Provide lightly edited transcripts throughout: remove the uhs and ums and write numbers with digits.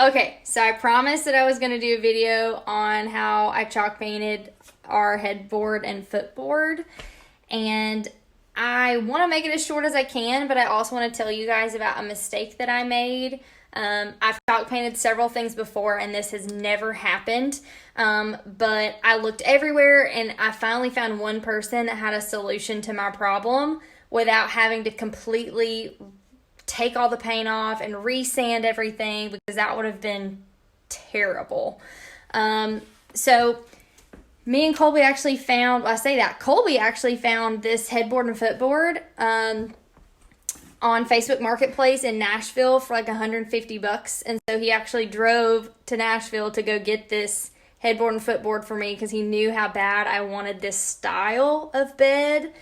Okay, so I promised that I was going to do a video on how I chalk painted our headboard and footboard, and I want to make it as short as I can, but I also want to tell you guys about a mistake that I made. I've chalk painted several things before, and this has never happened, but I looked everywhere, and I finally found one person that had a solution to my problem without having to completely take all the paint off and resand everything, because that would have been terrible. So me and Colby actually found, Colby actually found this headboard and footboard on Facebook Marketplace in Nashville for like $150. And so he actually drove to Nashville to go get this headboard and footboard for me because he knew how bad I wanted this style of bed.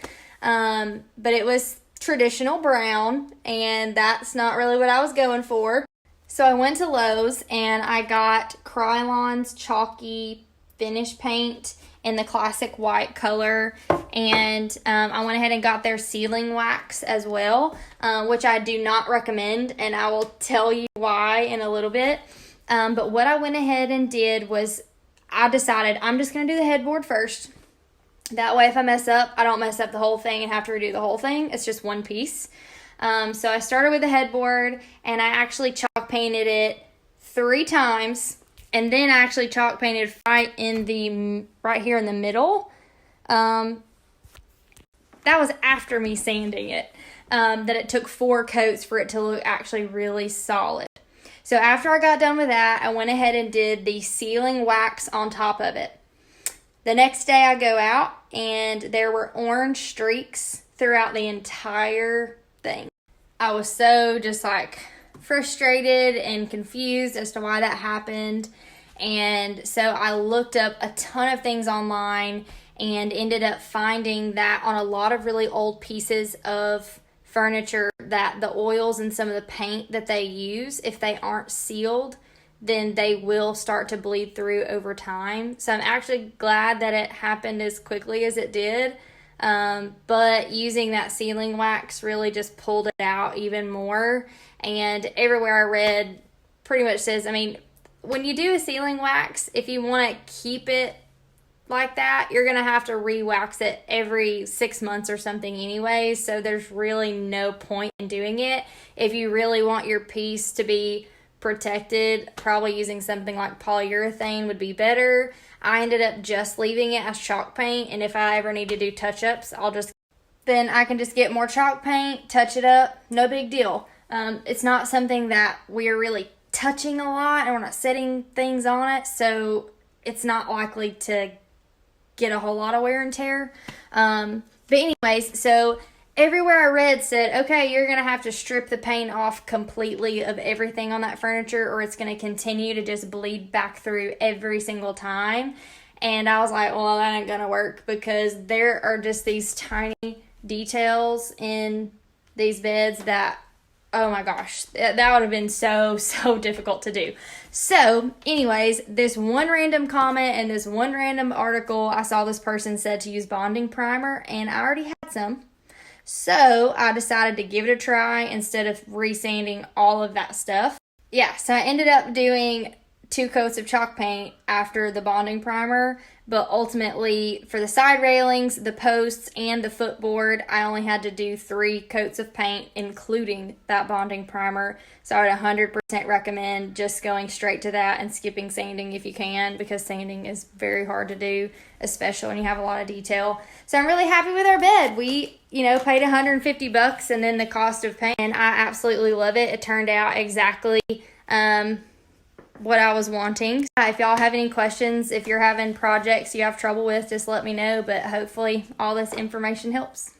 But it was traditional brown, and that's not really what I was going for. So I went to Lowe's and I got Krylon's chalky finish paint in the classic white color, and I went ahead and got their sealing wax as well, which I do not recommend, and I will tell you why in a little bit. But what I went ahead and did was I decided I'm just going to do the headboard first. That way, if I mess up, I don't mess up the whole thing and have to redo the whole thing. It's just one piece. So I started with the headboard, and I actually chalk painted it 3 times, and then I actually chalk painted right here in the middle. That was after me sanding it. That it took 4 coats for it to look actually really solid. So after I got done with that, I went ahead and did the sealing wax on top of it. The next day I go out, and there were orange streaks throughout the entire thing. I was so just like frustrated and confused as to why that happened. And so I looked up a ton of things online and ended up finding that on a lot of really old pieces of furniture, that the oils and some of the paint that they use, if they aren't sealed, then they will start to bleed through over time. So I'm actually glad that it happened as quickly as it did. But using that sealing wax really just pulled it out even more. And everywhere I read pretty much says, when you do a sealing wax, if you want to keep it like that, you're going to have to re-wax it every 6 months or something anyway. So there's really no point in doing it. If you really want your piece to be protected, probably using something like polyurethane would be better. I ended up just leaving it as chalk paint, and if I ever need to do touch-ups, then I can just get more chalk paint, touch it up, no big deal. It's not something that we're really touching a lot, and we're not setting things on it, so it's not likely to get a whole lot of wear and tear. But anyways, so everywhere I read said, okay, you're going to have to strip the paint off completely of everything on that furniture, or it's going to continue to just bleed back through every single time. And I was like, well, that ain't going to work, because there are just these tiny details in these beds that, oh my gosh, that would have been so difficult to do. So anyways, this one random comment and this one random article, I saw this person said to use bonding primer, and I already had some. So I decided to give it a try instead of resanding all of that stuff. Yeah, so I ended up doing 2 coats of chalk paint after the bonding primer, but ultimately for the side railings, the posts, and the footboard, I only had to do 3 coats of paint, including that bonding primer. So I would 100% recommend just going straight to that and skipping sanding if you can, because sanding is very hard to do, especially when you have a lot of detail. So I'm really happy with our bed. We, paid $150 and then the cost of paint, and I absolutely love it. It turned out exactly what I was wanting. If y'all have any questions, if you're having projects you have trouble with, just let me know, but hopefully all this information helps.